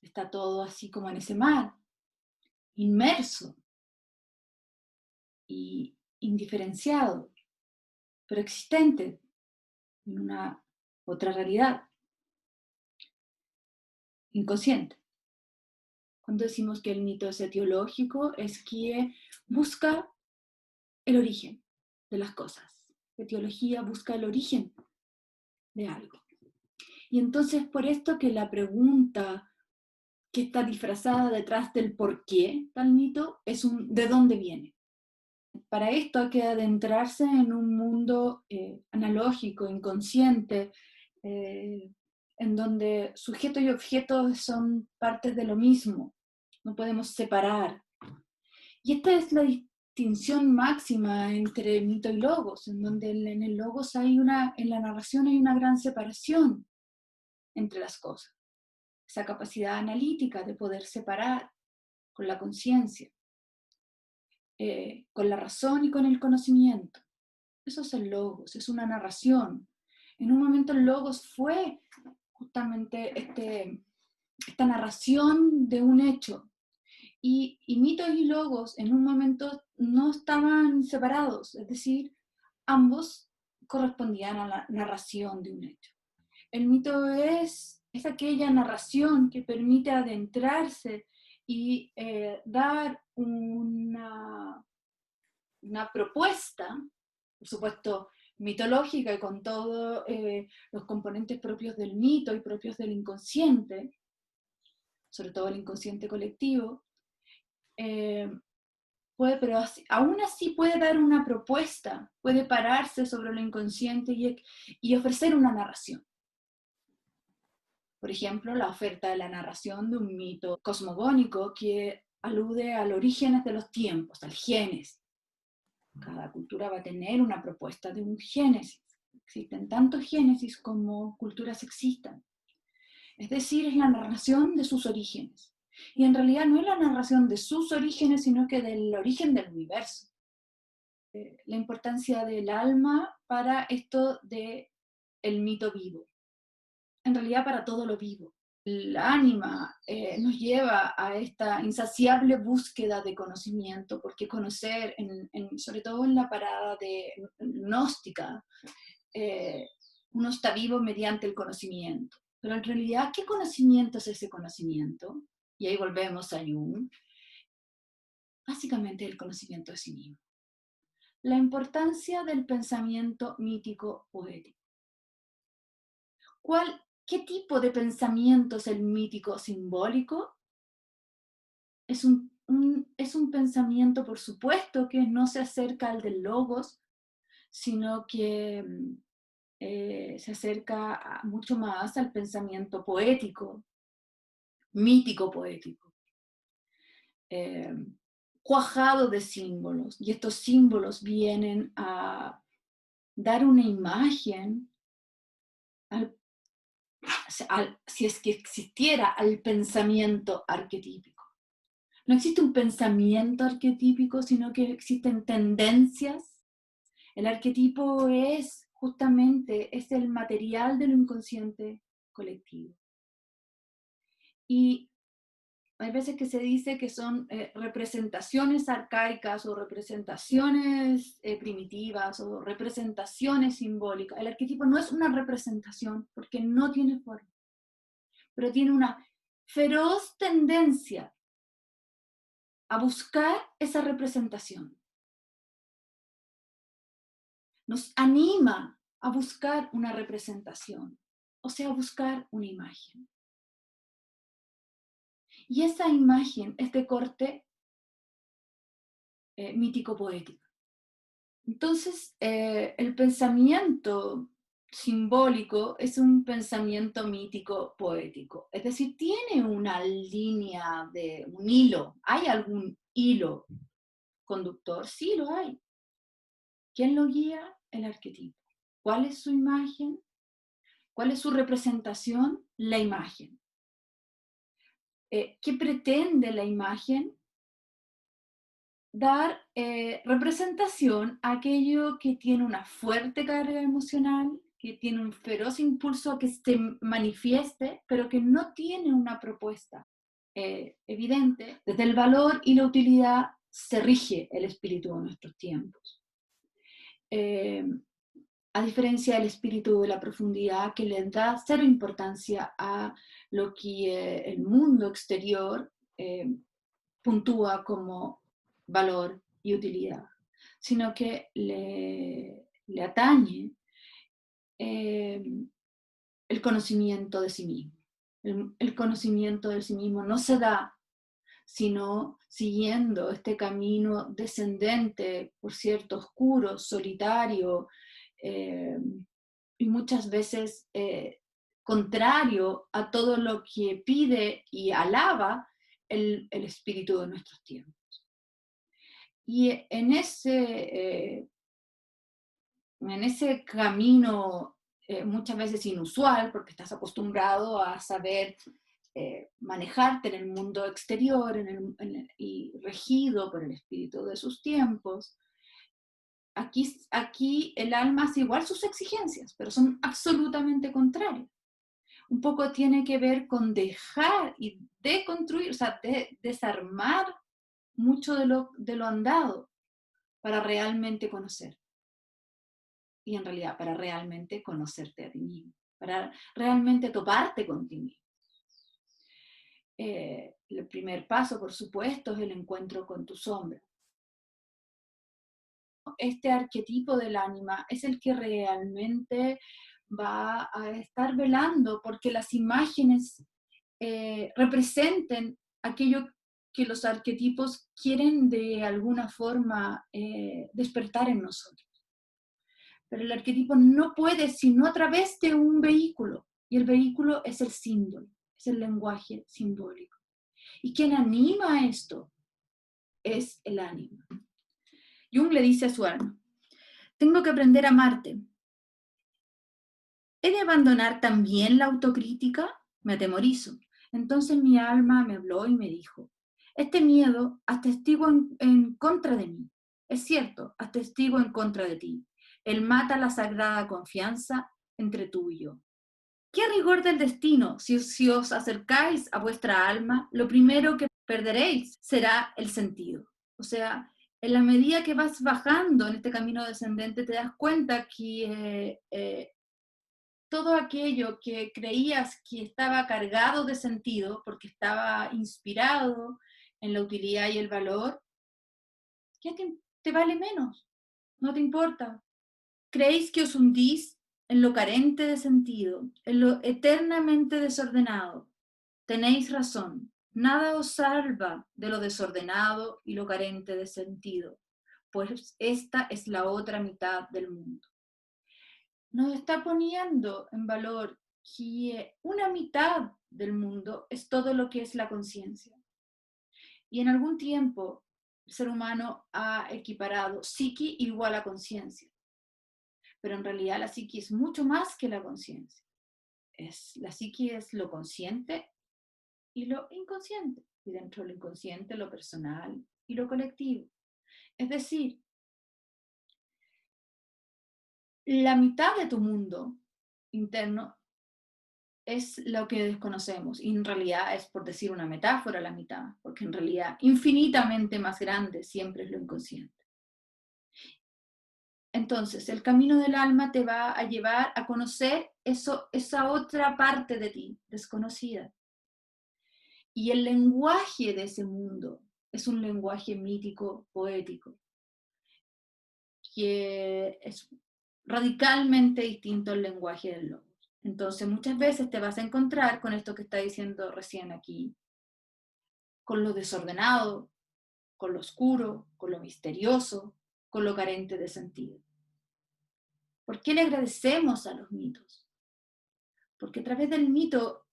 Está todo así como en ese mar, inmerso y indiferenciado, pero existente en una otra realidad, inconsciente. Cuando decimos que el mito es etiológico, es que busca el origen de las cosas. La etiología busca el origen de algo. Y entonces por esto que la pregunta que está disfrazada detrás del por qué tal mito es un ¿de dónde viene? Para esto hay que adentrarse en un mundo analógico, inconsciente, eh, en donde sujeto y objeto son partes de lo mismo, no podemos separar. Y esta es la distinción máxima entre mito y logos, en donde en el logos en la narración hay una gran separación entre las cosas, esa capacidad analítica de poder separar con la conciencia, con la razón y con el conocimiento. Eso es el logos, es una narración. En un momento el logos fue justamente esta narración de un hecho. Y mitos y logos en un momento no estaban separados, es decir, ambos correspondían a la narración de un hecho. El mito es aquella narración que permite adentrarse y dar una propuesta, por supuesto, mitológica y con todos los componentes propios del mito y propios del inconsciente, sobre todo el inconsciente colectivo, eh, pero aún así puede dar una propuesta, puede pararse sobre lo inconsciente y ofrecer una narración. Por ejemplo, la oferta de la narración de un mito cosmogónico que alude al orígenes de los tiempos, al génesis. Cada cultura va a tener una propuesta de un génesis. Existen tantos génesis como culturas existan. Es decir, es la narración de sus orígenes. Y en realidad no es la narración de sus orígenes, sino que del origen del universo. La importancia del alma para esto de el mito vivo. En realidad para todo lo vivo. El ánima nos lleva a esta insaciable búsqueda de conocimiento, porque conocer, sobre todo en la parada de gnóstica, uno está vivo mediante el conocimiento. Pero en realidad, ¿qué conocimiento es ese conocimiento? Y ahí volvemos a Jung. Básicamente el conocimiento de sí mismo. La importancia del pensamiento mítico poético. ¿Qué tipo de pensamiento es el mítico simbólico? Es un pensamiento, por supuesto, que no se acerca al del logos, sino que se acerca mucho más al pensamiento poético, mítico poético, eh, cuajado de símbolos. Y estos símbolos vienen a dar una imagen, si es que existiera, al pensamiento arquetípico. No existe un pensamiento arquetípico, sino que existen tendencias. El arquetipo es justamente es el material de lo inconsciente colectivo. Y hay veces que se dice que son representaciones arcaicas o representaciones primitivas o representaciones simbólicas. El arquetipo no es una representación porque no tiene forma, pero tiene una feroz tendencia a buscar esa representación. Nos anima a buscar una representación, o sea, a buscar una imagen. Y esa imagen es de corte mítico-poético. Entonces, el pensamiento simbólico es un pensamiento mítico-poético. Es decir, tiene una línea un hilo. ¿Hay algún hilo conductor? Sí, lo hay. ¿Quién lo guía? El arquetipo. ¿Cuál es su imagen? ¿Cuál es su representación? La imagen. ¿Qué pretende la imagen? Dar representación a aquello que tiene una fuerte carga emocional, que tiene un feroz impulso a que se manifieste, pero que no tiene una propuesta evidente. Desde el valor y la utilidad se rige el espíritu de nuestros tiempos. A diferencia del espíritu de la profundidad, que le da cero importancia a lo que el mundo exterior puntúa como valor y utilidad, sino que le atañe el conocimiento de sí mismo. El conocimiento de sí mismo no se da sino siguiendo este camino descendente, por cierto, oscuro, solitario, y muchas veces contrario a todo lo que pide y alaba el espíritu de nuestros tiempos. Y en ese camino muchas veces inusual, porque estás acostumbrado a saber manejarte en el mundo exterior y regido por el espíritu de sus tiempos, aquí el alma hace igual sus exigencias, pero son absolutamente contrarias. Un poco tiene que ver con dejar y deconstruir, o sea, desarmar mucho de lo andado para realmente conocer. Y en realidad para realmente conocerte a ti mismo, para realmente toparte con ti mismo. El primer paso, por supuesto, es el encuentro con tu sombra. Este arquetipo del ánima es el que realmente va a estar velando porque las imágenes representen aquello que los arquetipos quieren de alguna forma despertar en nosotros. Pero el arquetipo no puede sino a través de un vehículo, y el vehículo es el símbolo, es el lenguaje simbólico. Y quien anima esto es el ánima. Jung le dice a su alma: tengo que aprender a amarte. ¿He de abandonar también la autocrítica? Me atemorizo. Entonces mi alma me habló y me dijo: este miedo atestigo en contra de mí. Es cierto, atestigo en contra de ti. Él mata la sagrada confianza entre tú y yo. ¿Qué rigor del destino? Si os acercáis a vuestra alma, lo primero que perderéis será el sentido. O sea, en la medida que vas bajando en este camino descendente, te das cuenta que todo aquello que creías que estaba cargado de sentido, porque estaba inspirado en la utilidad y el valor, ya te vale menos, no te importa. Creéis que os hundís en lo carente de sentido, en lo eternamente desordenado. Tenéis razón, nada os salva de lo desordenado y lo carente de sentido, pues esta es la otra mitad del mundo. Nos está poniendo en valor que una mitad del mundo es todo lo que es la conciencia. Y en algún tiempo el ser humano ha equiparado psiqui igual a conciencia. Pero en realidad la psiqui es mucho más que la conciencia. La psiqui es lo consciente y lo inconsciente. Y dentro de lo inconsciente, lo personal y lo colectivo. Es decir, la mitad de tu mundo interno es lo que desconocemos, y en realidad es, por decir una metáfora, la mitad, porque en realidad infinitamente más grande siempre es lo inconsciente. Entonces, el camino del alma te va a llevar a conocer esa otra parte de ti, desconocida. Y el lenguaje de ese mundo es un lenguaje mítico, poético, que es radicalmente distinto al lenguaje del lobo. Entonces, muchas veces te vas a encontrar con esto que está diciendo recién aquí, con lo desordenado, con lo oscuro, con lo misterioso, con lo carente de sentido. ¿Por qué le agradecemos a los mitos? Porque a través del mito,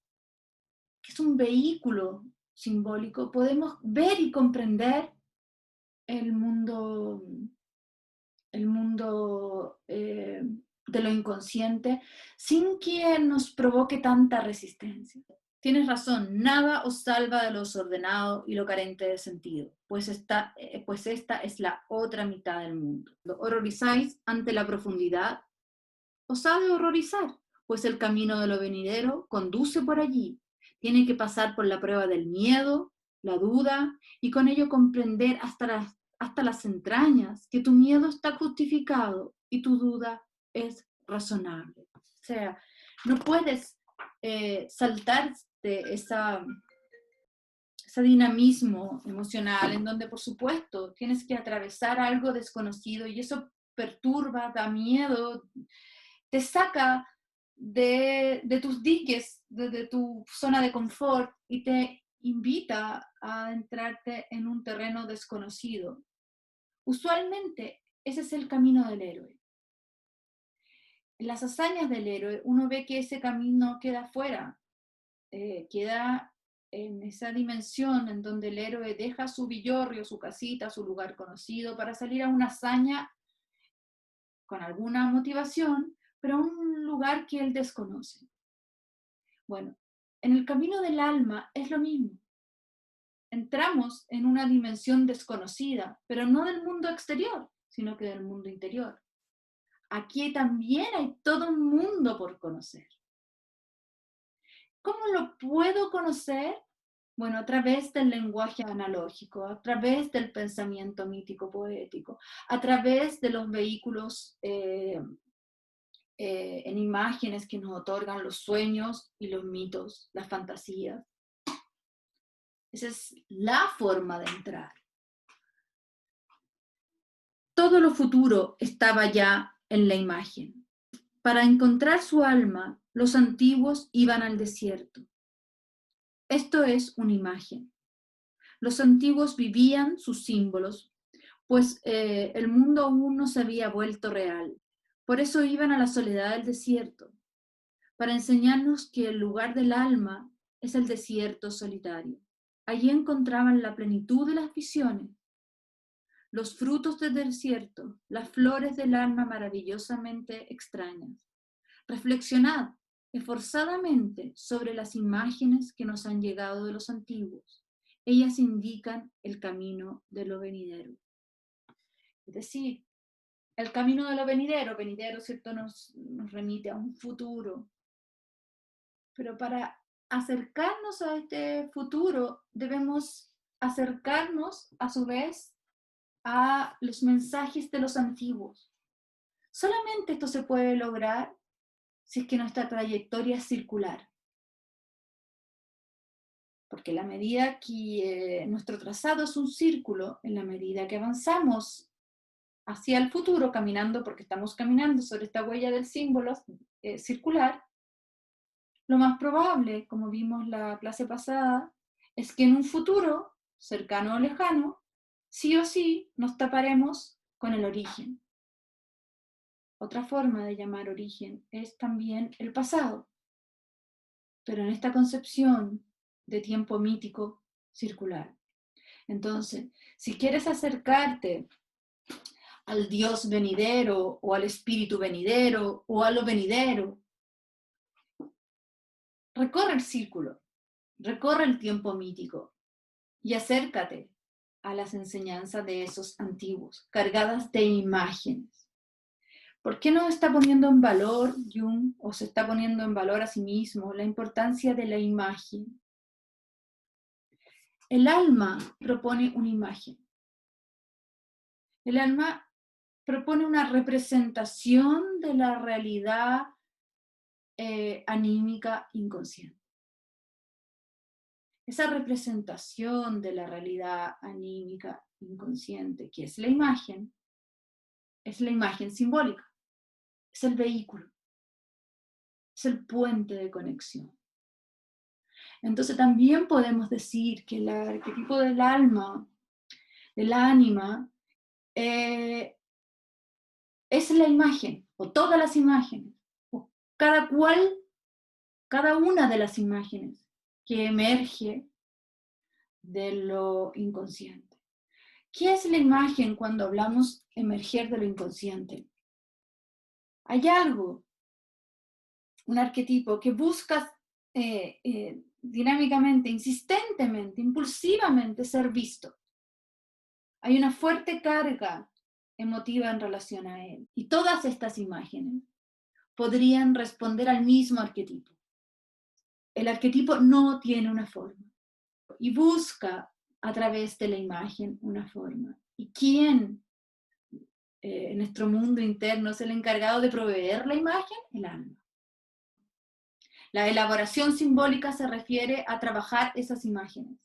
que es un vehículo simbólico, podemos ver y comprender el mundo de lo inconsciente sin que nos provoque tanta resistencia. Tienes razón, nada os salva de lo desordenado y lo carente de sentido, pues esta es la otra mitad del mundo. Horrorizáis ante la profundidad os ha de horrorizar, pues el camino de lo venidero conduce por allí. Tiene que pasar por la prueba del miedo, la duda, y con ello comprender hasta las entrañas que tu miedo está justificado y tu duda es razonable. O sea, no puedes saltar de ese dinamismo emocional en donde, por supuesto, tienes que atravesar algo desconocido y eso perturba, da miedo, te saca de tus diques, de tu zona de confort y te invita a entrarte en un terreno desconocido. Usualmente ese es el camino del héroe. En las hazañas del héroe uno ve que ese camino queda fuera, queda en esa dimensión en donde el héroe deja su villorrio, su casita, su lugar conocido para salir a una hazaña con alguna motivación, pero a un lugar que él desconoce. Bueno, en el camino del alma es lo mismo. Entramos en una dimensión desconocida, pero no del mundo exterior, sino que del mundo interior. Aquí también hay todo un mundo por conocer. ¿Cómo lo puedo conocer? Bueno, a través del lenguaje analógico, a través del pensamiento mítico poético, a través de los vehículos en imágenes que nos otorgan los sueños y los mitos, las fantasías. Esa es la forma de entrar. Todo lo futuro estaba ya en la imagen. Para encontrar su alma, los antiguos iban al desierto. Esto es una imagen. Los antiguos vivían sus símbolos, pues el mundo aún no se había vuelto real. Por eso iban a la soledad del desierto, para enseñarnos que el lugar del alma es el desierto solitario. Allí encontraban la plenitud de las visiones, los frutos del desierto, las flores del alma maravillosamente extrañas. Reflexionad esforzadamente sobre las imágenes que nos han llegado de los antiguos. Ellas indican el camino de lo venidero. Es decir, el camino de lo venidero, ¿cierto? Nos remite a un futuro. Pero para acercarnos a este futuro, debemos acercarnos a su vez a los mensajes de los antiguos. Solamente esto se puede lograr si es que nuestra trayectoria es circular. Porque la medida que nuestro trazado es un círculo, en la medida que avanzamos hacia el futuro, caminando, porque estamos caminando sobre esta huella del símbolo circular, lo más probable, como vimos la clase pasada, es que en un futuro, cercano o lejano, sí o sí nos taparemos con el origen. Otra forma de llamar origen es también el pasado, pero en esta concepción de tiempo mítico circular. Entonces, si quieres acercarte al Dios venidero o al espíritu venidero o a lo venidero, recorre el círculo, recorre el tiempo mítico y acércate a las enseñanzas de esos antiguos, cargadas de imágenes. ¿Por qué no está poniendo en valor Jung, o se está poniendo en valor a sí mismo, la importancia de la imagen? El alma propone una imagen. El alma propone una representación de la realidad anímica inconsciente. Esa representación de la realidad anímica inconsciente, que es la imagen simbólica, es el vehículo, es el puente de conexión. Entonces también podemos decir que el arquetipo del alma, del ánima, es la imagen, o todas las imágenes, o cada una de las imágenes que emerge de lo inconsciente. ¿Qué es la imagen cuando hablamos emerger de lo inconsciente? Hay algo, un arquetipo que busca dinámicamente, insistentemente, impulsivamente ser visto. Hay una fuerte carga emotiva en relación a él. Y todas estas imágenes podrían responder al mismo arquetipo. El arquetipo no tiene una forma y busca a través de la imagen una forma. ¿Y quién en nuestro mundo interno es el encargado de proveer la imagen? El alma. La elaboración simbólica se refiere a trabajar esas imágenes.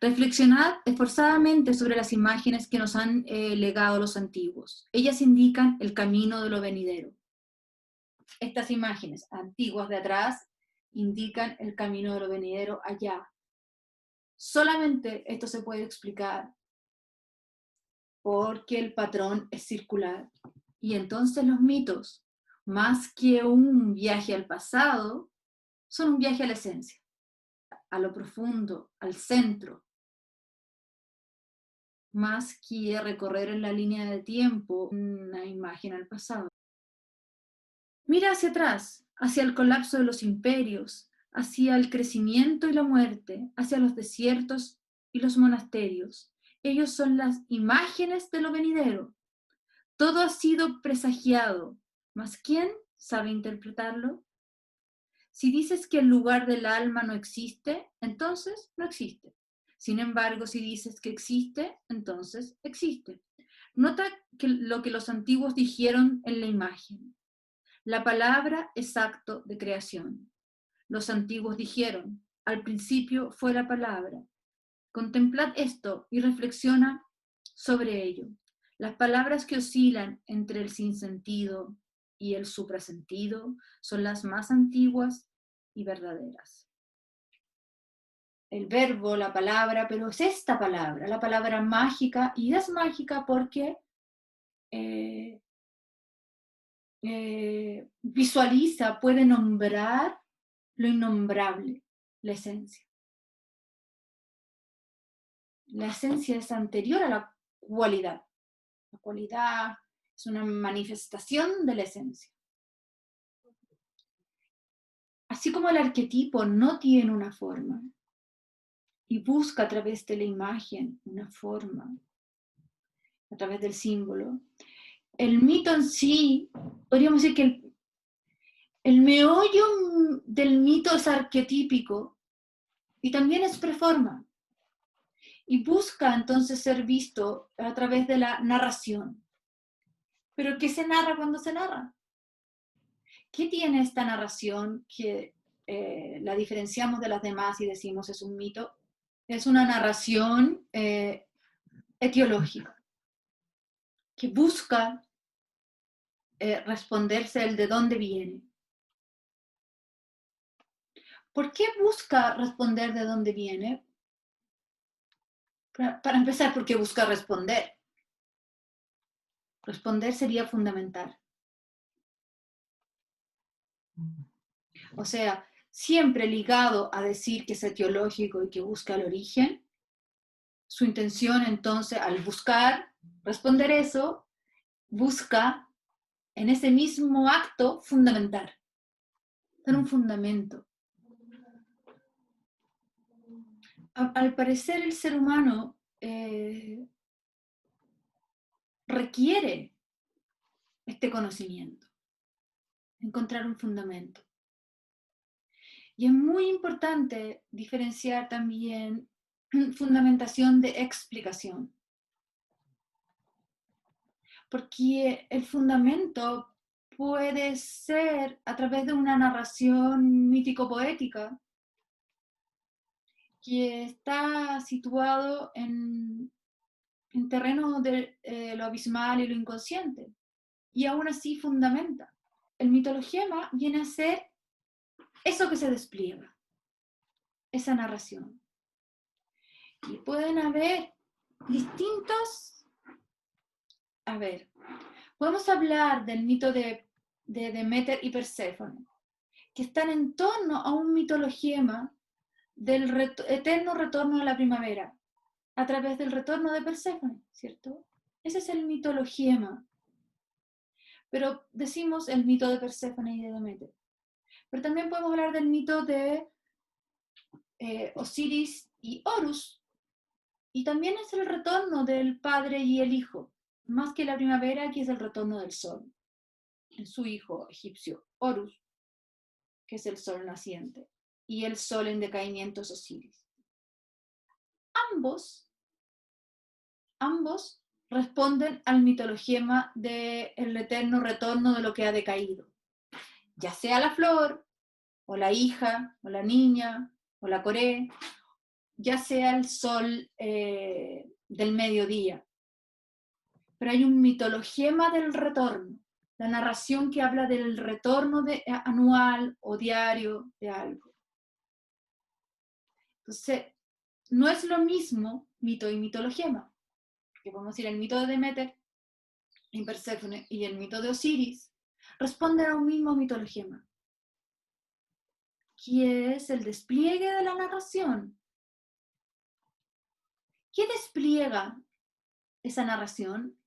Reflexionad esforzadamente sobre las imágenes que nos han legado los antiguos. Ellas indican el camino de lo venidero. Estas imágenes antiguas de atrás indican el camino de lo venidero allá. Solamente esto se puede explicar porque el patrón es circular. Y entonces los mitos, más que un viaje al pasado, son un viaje a la esencia, a lo profundo, al centro, más que recorrer en la línea de tiempo una imagen al pasado. Mira hacia atrás, hacia el colapso de los imperios, hacia el crecimiento y la muerte, hacia los desiertos y los monasterios. Ellos son las imágenes de lo venidero. Todo ha sido presagiado, mas ¿quién sabe interpretarlo? Si dices que el lugar del alma no existe, entonces no existe. Sin embargo, si dices que existe, entonces existe. Nota que lo que los antiguos dijeron en la imagen. La palabra es acto de creación. Los antiguos dijeron, al principio fue la palabra. Contemplad esto y reflexiona sobre ello. Las palabras que oscilan entre el sinsentido y el suprasentido son las más antiguas y verdaderas. El verbo, la palabra, pero es esta palabra, la palabra mágica, y es mágica porque visualiza, puede nombrar lo innombrable, la esencia. La esencia es anterior a la cualidad. La cualidad es una manifestación de la esencia. Así como el arquetipo no tiene una forma y busca a través de la imagen una forma, a través del símbolo, el mito en sí, podríamos decir que el meollo del mito es arquetípico y también es preforma. Y busca entonces ser visto a través de la narración. ¿Pero qué se narra cuando se narra? ¿Qué tiene esta narración que la diferenciamos de las demás y decimos es un mito? Es una narración etiológica que busca responderse el de dónde viene. ¿Por qué busca responder de dónde viene? Para empezar, porque busca responder. Responder sería fundamental. O sea, siempre ligado a decir que es etiológico y que busca el origen, su intención entonces al buscar, responder eso, busca en ese mismo acto fundamentar, dar un fundamento. Al parecer el ser humano requiere este conocimiento, encontrar un fundamento. Y es muy importante diferenciar también fundamentación de explicación. Porque el fundamento puede ser a través de una narración mítico-poética que está situado en terreno de lo abismal y lo inconsciente, y aún así fundamenta. El mitologema viene a ser eso que se despliega, esa narración. Y pueden haber distintos, podemos hablar del mito de Deméter y Perséfone, que están en torno a un mitologema del eterno retorno a la primavera, a través del retorno de Perséfone, ¿cierto? Ese es el mitologema. Pero decimos el mito de Perséfone y de Deméter. Pero también podemos hablar del mito de Osiris y Horus, y también es el retorno del padre y el hijo, más que la primavera, que es el retorno del sol. en su hijo egipcio Horus, que es el sol naciente, y el sol en decaimiento es Osiris. Ambos responden al mitologema del eterno retorno de lo que ha decaído, ya sea la flor, o la hija, o la niña, o la coré, ya sea el sol del mediodía. Pero hay un mitologema del retorno, la narración que habla del retorno anual o diario de algo. Entonces, no es lo mismo mito y mitologema, porque podemos decir el mito de Demeter y Perséfone y el mito de Osiris responden a un mismo mitologema, que es el despliegue de la narración. ¿Qué despliega esa narración?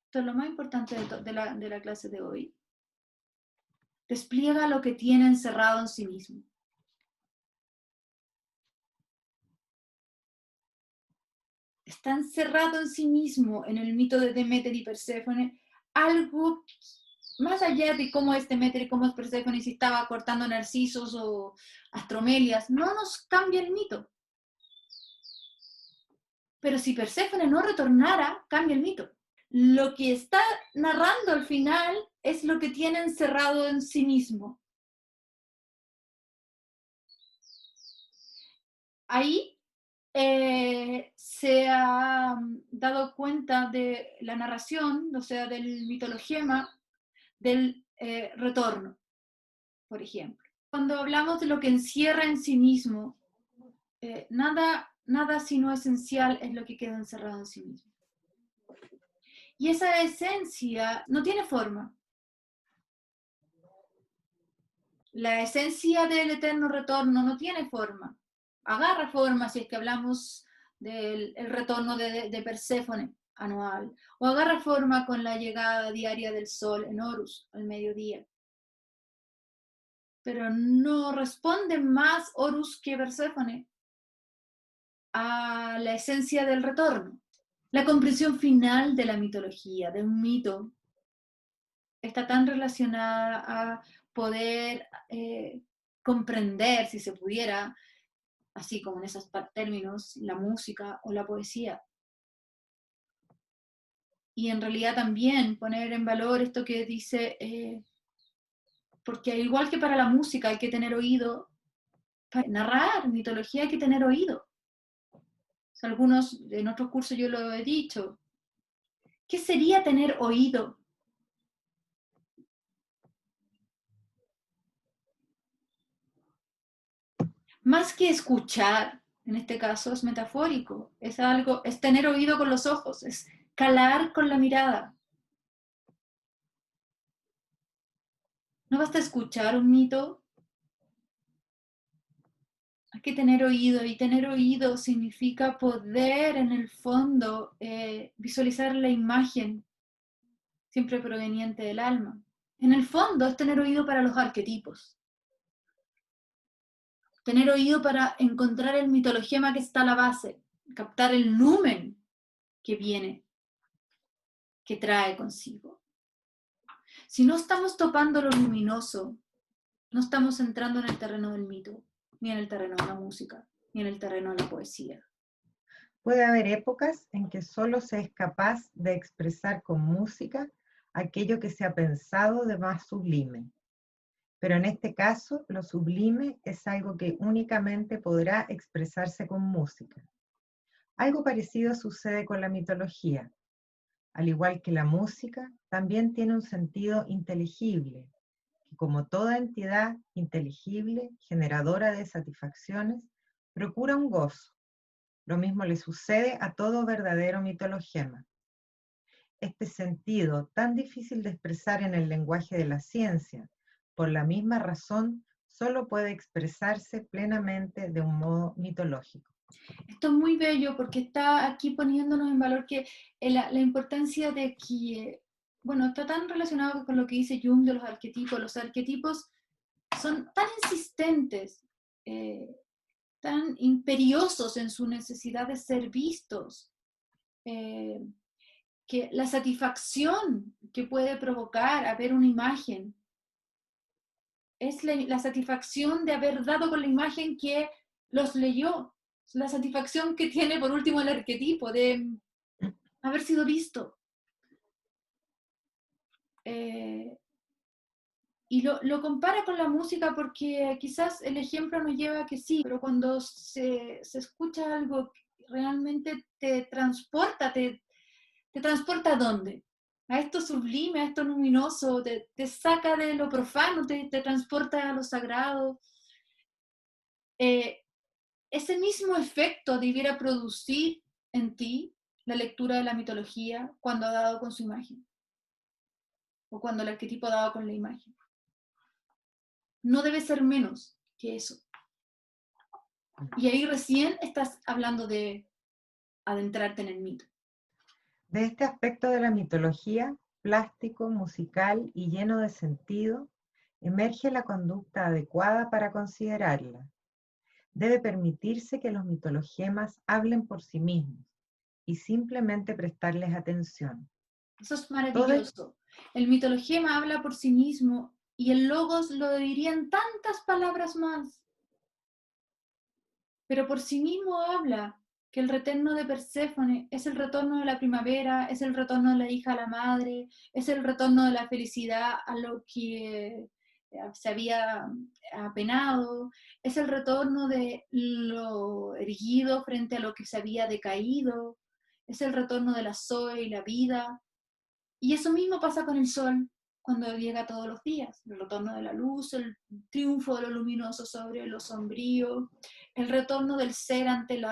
Esto es lo más importante de la clase de hoy. Despliega lo que tiene encerrado en sí mismo. Está encerrado en sí mismo, en el mito de Deméter y Perséfone, algo más allá de cómo es Deméter y cómo es Perséfone, si estaba cortando narcisos o astromelias, no nos cambia el mito. Pero si Perséfone no retornara, cambia el mito. Lo que está narrando al final es lo que tiene encerrado en sí mismo. Ahí se ha dado cuenta de la narración, o sea, del mitologema del retorno, por ejemplo. Cuando hablamos de lo que encierra en sí mismo, nada sino esencial es lo que queda encerrado en sí mismo. Y esa esencia no tiene forma. La esencia del eterno retorno no tiene forma. Agarra forma si es que hablamos del retorno de Perséfone anual, o agarra forma con la llegada diaria del sol en Horus al mediodía. Pero no responde más Horus que Perséfone a la esencia del retorno. La comprensión final de la mitología, de un mito, está tan relacionada a poder comprender, si se pudiera, así como en esos términos, la música o la poesía. Y en realidad también poner en valor esto que dice, porque al igual que para la música hay que tener oído, para narrar mitología hay que tener oído. O sea, algunos, en otros cursos yo lo he dicho. ¿Qué sería tener oído? Más que escuchar, en este caso es metafórico, es algo, es tener oído con los ojos, es calar con la mirada. No basta escuchar un mito, hay que tener oído, y tener oído significa poder en el fondo visualizar la imagen siempre proveniente del alma. En el fondo es tener oído para los arquetipos, tener oído para encontrar el mitologema que está a la base, captar el numen que viene, que trae consigo. Si no estamos topando lo luminoso, no estamos entrando en el terreno del mito, ni en el terreno de la música, ni en el terreno de la poesía. Puede haber épocas en que solo se es capaz de expresar con música aquello que se ha pensado de más sublime. Pero en este caso, lo sublime es algo que únicamente podrá expresarse con música. Algo parecido sucede con la mitología. Al igual que la música, también tiene un sentido inteligible, que como toda entidad inteligible, generadora de satisfacciones, procura un gozo. Lo mismo le sucede a todo verdadero mitologema. Este sentido, tan difícil de expresar en el lenguaje de la ciencia, por la misma razón, solo puede expresarse plenamente de un modo mitológico. Esto es muy bello porque está aquí poniéndonos en valor que la importancia de que, bueno, está tan relacionado con lo que dice Jung de los arquetipos. Los arquetipos son tan insistentes, tan imperiosos en su necesidad de ser vistos, que la satisfacción que puede provocar a ver una imagen es la satisfacción de haber dado con la imagen que los leyó, la satisfacción que tiene por último el arquetipo de haber sido visto. Y lo compara con la música porque quizás el ejemplo nos lleva a que sí, pero cuando se escucha algo que realmente te transporta, ¿te transporta a dónde? A esto sublime, a esto luminoso, te saca de lo profano, te transporta a lo sagrado. Ese mismo efecto debiera producir en ti la lectura de la mitología cuando ha dado con su imagen, o cuando el arquetipo ha dado con la imagen. No debe ser menos que eso. Y ahí recién estás hablando de adentrarte en el mito. De este aspecto de la mitología, plástico, musical y lleno de sentido, emerge la conducta adecuada para considerarla. Debe permitirse que los mitologemas hablen por sí mismos y simplemente prestarles atención. Eso es Todo maravilloso. El mitologema habla por sí mismo y el logos lo dirían tantas palabras más. Pero por sí mismo habla que el retorno de Perséfone es el retorno de la primavera, es el retorno de la hija a la madre, es el retorno de la felicidad a lo que se había apenado, es el retorno de lo erguido frente a lo que se había decaído, es el retorno de la Zoe y la vida. Y eso mismo pasa con el sol cuando llega todos los días, el retorno de la luz, el triunfo de lo luminoso sobre lo sombrío, el retorno del ser ante el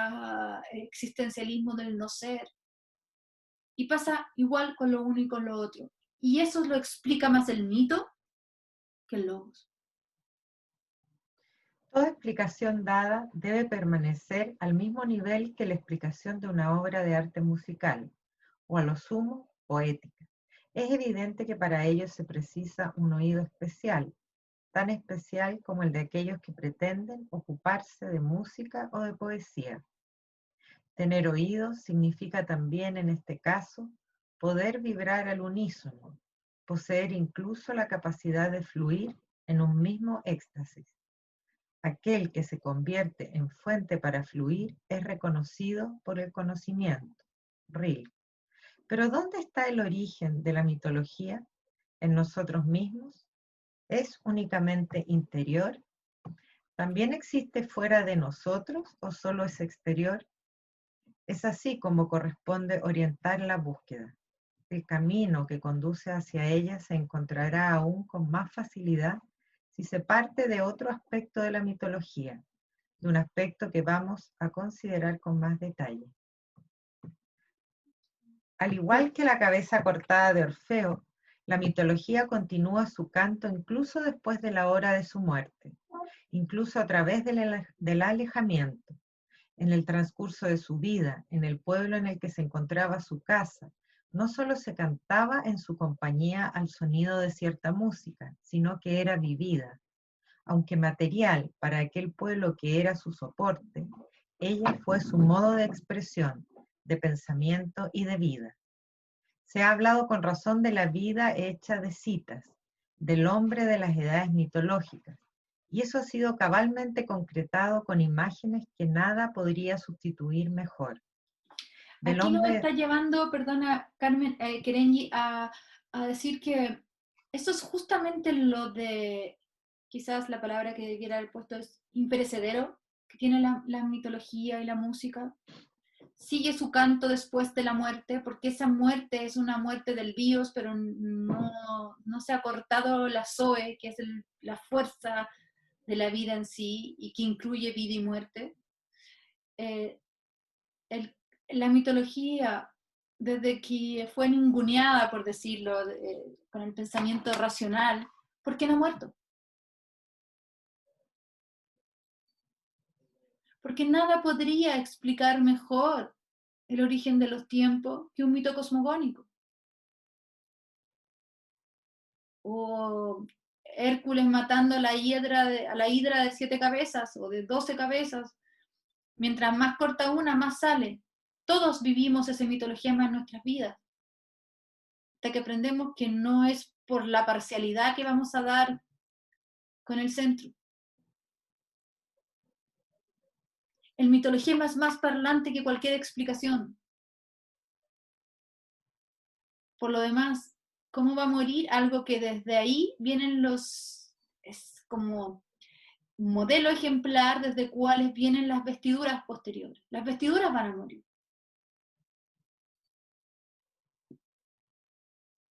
existencialismo del no ser. Y pasa igual con lo uno y con lo otro. Y eso lo explica más el mito que el logos. Toda explicación dada debe permanecer al mismo nivel que la explicación de una obra de arte musical, o a lo sumo, poética. Es evidente que para ello se precisa un oído especial, tan especial como el de aquellos que pretenden ocuparse de música o de poesía. Tener oído significa también, en este caso, poder vibrar al unísono, poseer incluso la capacidad de fluir en un mismo éxtasis. Aquel que se convierte en fuente para fluir es reconocido por el conocimiento. Rilke. Pero ¿dónde está el origen de la mitología? ¿En nosotros mismos? ¿Es únicamente interior? ¿También existe fuera de nosotros o solo es exterior? Es así como corresponde orientar la búsqueda. El camino que conduce hacia ella se encontrará aún con más facilidad si se parte de otro aspecto de la mitología, de un aspecto que vamos a considerar con más detalle. Al igual que la cabeza cortada de Orfeo, la mitología continúa su canto incluso después de la hora de su muerte, incluso a través del alejamiento. En el transcurso de su vida, en el pueblo en el que se encontraba su casa, no solo se cantaba en su compañía al sonido de cierta música, sino que era vivida. Aunque material para aquel pueblo que era su soporte, ella fue su modo de expresión, de pensamiento y de vida. Se ha hablado con razón de la vida hecha de citas, del hombre de las edades mitológicas, y eso ha sido cabalmente concretado con imágenes que nada podría sustituir mejor. Del Aquí nos hombre, está llevando, perdona Carmen, Kerenji, a decir que eso es justamente lo de, quizás la palabra que debiera haber puesto es imperecedero, que tiene la mitología y la música. Sigue su canto después de la muerte, porque esa muerte es una muerte del bios, pero no se ha cortado la zoe, que es la fuerza de la vida en sí y que incluye vida y muerte. Eh, el, la mitología, desde que fue ninguneada, por decirlo, con el pensamiento racional, ¿por qué no ha muerto? Porque nada podría explicar mejor el origen de los tiempos que un mito cosmogónico. O Hércules matando a la hidra de 7 cabezas o de 12 cabezas. Mientras más corta una, más sale. Todos vivimos esa mitología en nuestras vidas. hasta que aprendemos que no es por la parcialidad que vamos a dar con el centro. El mitologema es más parlante que cualquier explicación. Por lo demás, ¿cómo va a morir algo que desde ahí vienen es como un modelo ejemplar desde cuales vienen las vestiduras posteriores? Las vestiduras van a morir.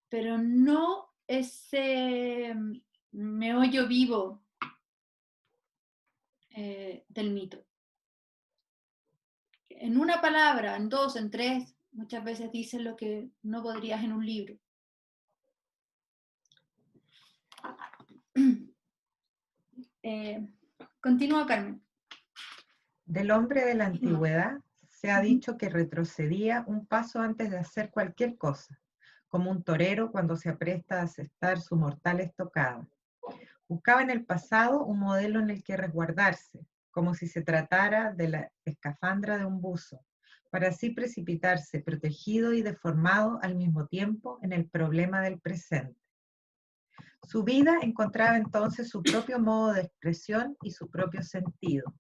Pero no ese meollo vivo del mito. En una palabra, en dos, en tres, muchas veces dicen lo que no podrías en un libro. Continúa, Carmen. Del hombre de la antigüedad se ha dicho que retrocedía un paso antes de hacer cualquier cosa, como un torero cuando se apresta a asestar su mortal estocada. Buscaba en el pasado un modelo en el que resguardarse, como si se tratara de la escafandra de un buzo, para así precipitarse protegido y deformado al mismo tiempo en el problema del presente. Su vida encontraba entonces su propio modo de expresión y su propio sentido.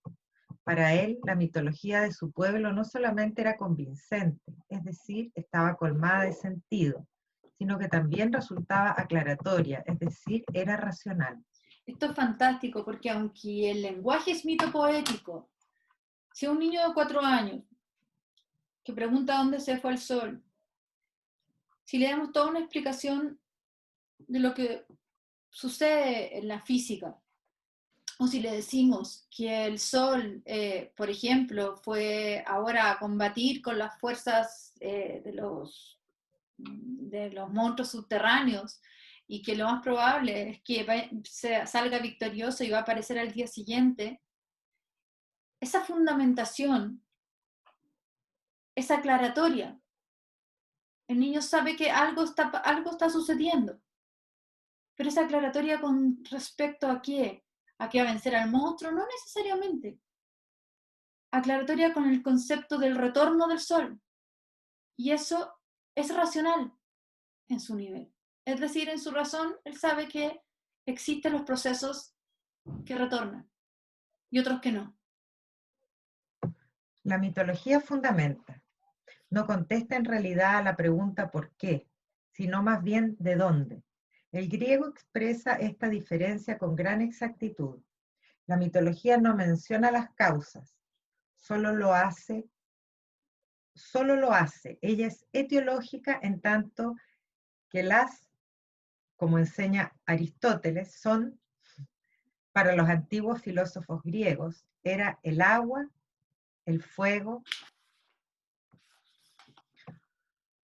Para él, la mitología de su pueblo no solamente era convincente, es decir, estaba colmada de sentido, sino que también resultaba aclaratoria, es decir, era racional. Esto es fantástico porque aunque el lenguaje es mito poético, si un niño de 4 años que pregunta dónde se fue el sol, si le damos toda una explicación de lo que sucede en la física, o si le decimos que el sol, por ejemplo, fue ahora a combatir con las fuerzas de los monstruos subterráneos, y que lo más probable es que salga victorioso y va a aparecer al día siguiente, esa fundamentación, esa aclaratoria, el niño sabe que algo está sucediendo, pero esa aclaratoria con respecto a qué, a que va a vencer al monstruo, no necesariamente. Aclaratoria con el concepto del retorno del sol, y eso es racional en su nivel. Es decir, en su razón, él sabe que existen los procesos que retornan y otros que no. La mitología fundamenta, no contesta en realidad a la pregunta ¿por qué?, sino más bien ¿de dónde? El griego expresa esta diferencia con gran exactitud. La mitología no menciona las causas, solo lo hace. Ella es etiológica en tanto que como enseña Aristóteles, son, para los antiguos filósofos griegos, era el agua, el fuego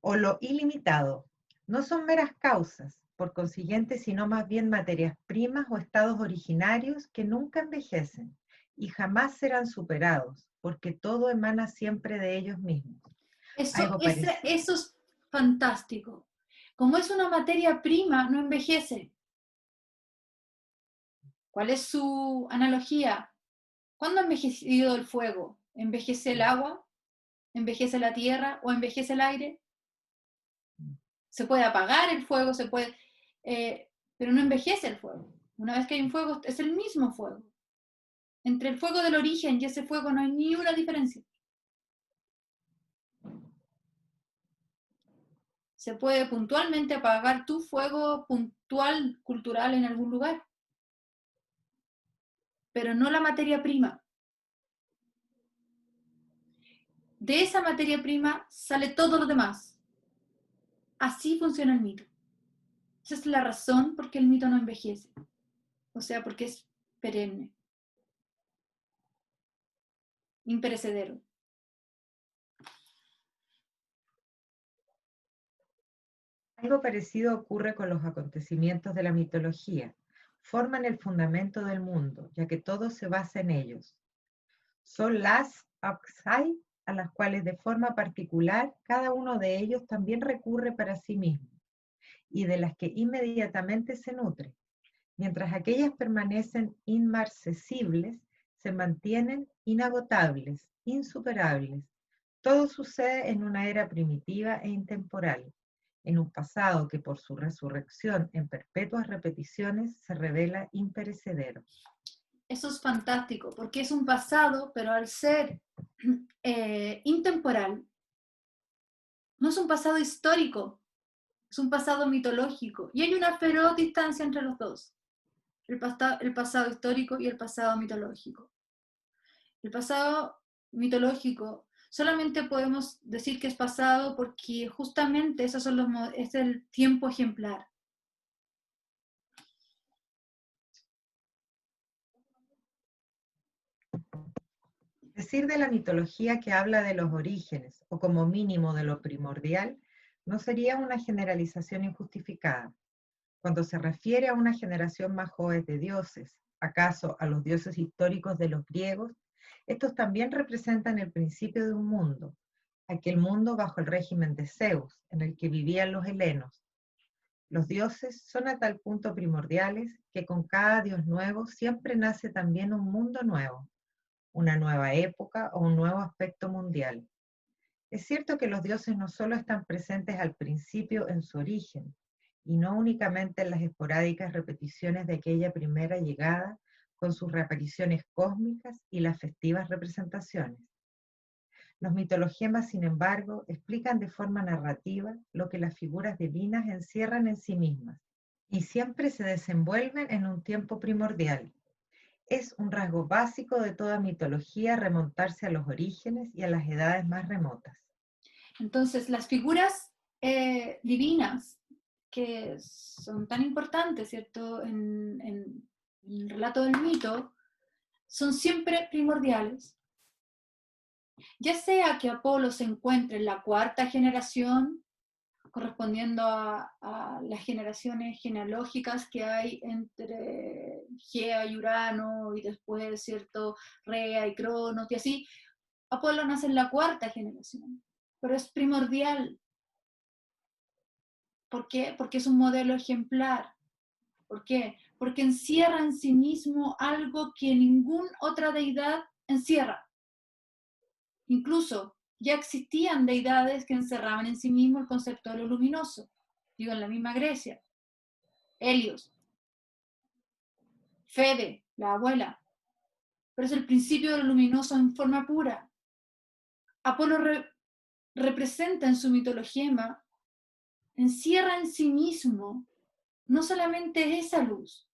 o lo ilimitado. No son meras causas, por consiguiente, sino más bien materias primas o estados originarios que nunca envejecen y jamás serán superados, porque todo emana siempre de ellos mismos. Eso es fantástico. Como es una materia prima, no envejece. ¿Cuál es su analogía? ¿Cuándo ha envejecido el fuego? ¿Envejece el agua? ¿Envejece la tierra? ¿O envejece el aire? Se puede apagar el fuego, pero no envejece el fuego. Una vez que hay un fuego, es el mismo fuego. Entre el fuego del origen y ese fuego no hay ni una diferencia. Se puede puntualmente apagar tu fuego puntual, cultural en algún lugar, pero no la materia prima. De esa materia prima sale todo lo demás. Así funciona el mito. Esa es la razón por qué el mito no envejece. O sea, porque es perenne, imperecedero. Algo parecido ocurre con los acontecimientos de la mitología. Forman el fundamento del mundo, ya que todo se basa en ellos. Son las Aksai a las cuales de forma particular cada uno de ellos también recurre para sí mismo y de las que inmediatamente se nutre. Mientras aquellas permanecen inmarcesibles, se mantienen inagotables, insuperables. Todo sucede en una era primitiva e intemporal. en un pasado que por su resurrección en perpetuas repeticiones se revela imperecedero. Eso es fantástico, porque es un pasado, pero al ser intemporal, no es un pasado histórico, es un pasado mitológico. Y hay una feroz distancia entre los dos, el pasado histórico y el pasado mitológico. El pasado mitológico solamente podemos decir que es pasado porque justamente esos son es el tiempo ejemplar. Decir de la mitología que habla de los orígenes, o como mínimo de lo primordial, no sería una generalización injustificada. Cuando se refiere a una generación más joven de dioses, acaso a los dioses históricos de los griegos, estos también representan el principio de un mundo, aquel mundo bajo el régimen de Zeus, en el que vivían los helenos. Los dioses son a tal punto primordiales que con cada dios nuevo siempre nace también un mundo nuevo, una nueva época o un nuevo aspecto mundial. Es cierto que los dioses no solo están presentes al principio en su origen, y no únicamente en las esporádicas repeticiones de aquella primera llegada con sus reapariciones cósmicas y las festivas representaciones. Los mitologemas, sin embargo, explican de forma narrativa lo que las figuras divinas encierran en sí mismas, y siempre se desenvuelven en un tiempo primordial. Es un rasgo básico de toda mitología remontarse a los orígenes y a las edades más remotas. Entonces, las figuras divinas que son tan importantes, ¿cierto?, en el relato del mito, son siempre primordiales. Ya sea que Apolo se encuentre en la cuarta generación, correspondiendo a las generaciones genealógicas que hay entre Gea y Urano, y después, ¿cierto?, Rea y Cronos, y así, Apolo nace en la cuarta generación, pero es primordial. ¿Por qué? Porque es un modelo ejemplar. ¿Por qué? Porque encierra en sí mismo algo que ninguna otra deidad encierra. Incluso ya existían deidades que encerraban en sí mismo el concepto de lo luminoso. Digo, en la misma Grecia. Helios, Febe, la abuela. Pero es el principio de lo luminoso en forma pura. Apolo representa en su mitologema, encierra en sí mismo no solamente esa luz,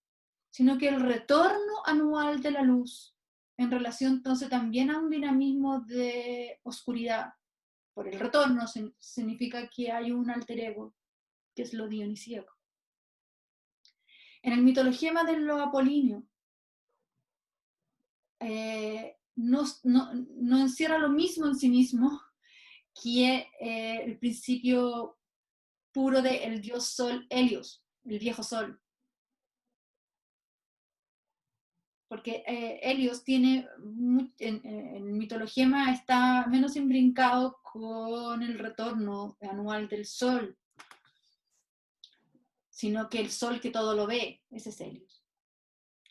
sino que el retorno anual de la luz, en relación entonces también a un dinamismo de oscuridad. Por el retorno significa que hay un alter ego, que es lo dionisíaco. En el mitologema de lo apolíneo, no encierra lo mismo en sí mismo que el principio puro del dios sol Helios, el viejo sol. Porque Helios tiene, en mitologema está menos imbrincado con el retorno anual del sol, sino que el sol que todo lo ve, ese es Helios.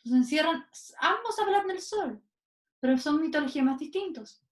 Entonces encierran, ambos hablan del sol, pero son mitologemas distintos.